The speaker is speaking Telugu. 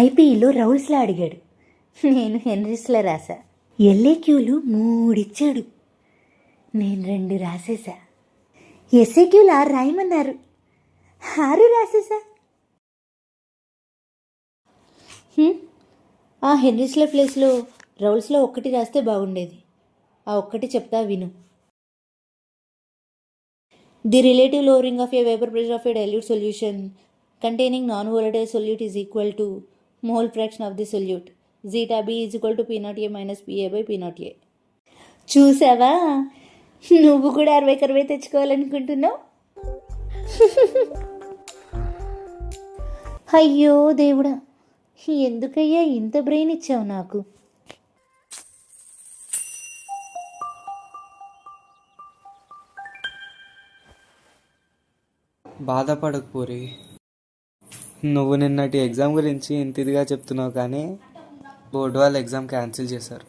ఐపీఈలో రౌల్స్లో అడిగాడు, నేను హెన్రీస్లో రాసా. ఎల్ఏక్యూలు 3 ఇచ్చాడు, నేను 2 రాసేసా. ఎస్ఏక్యూలు 6 రాయమన్నారు, 6 రాసేసా. ఆ హెన్రీస్లో ప్లేస్లో రౌల్స్లో 1 రాస్తే బాగుండేది. ఆ 1 చెప్తా విను. The relative lowering of A vapour pressure of A dilute solution containing non-volatile solute is equal to mole fraction of the solute. Zeta B is equal to P0A minus PA by P0A. చూసావా, నువ్వు కూడా 60 తెచ్చుకోవాలనుకుంటున్నావు. అయ్యో దేవుడా, ఎందుకయ్యా ఇంత బ్రెయిన్ ఇచ్చావు నాకు. బాధపడకు పూరి, నువ్వు నిన్నటి ఎగ్జామ్ గురించి ఇంత ఇదిగా చెప్తున్నావు, కానీ బోర్డు వాళ్ళు ఎగ్జామ్ క్యాన్సిల్ చేశారు.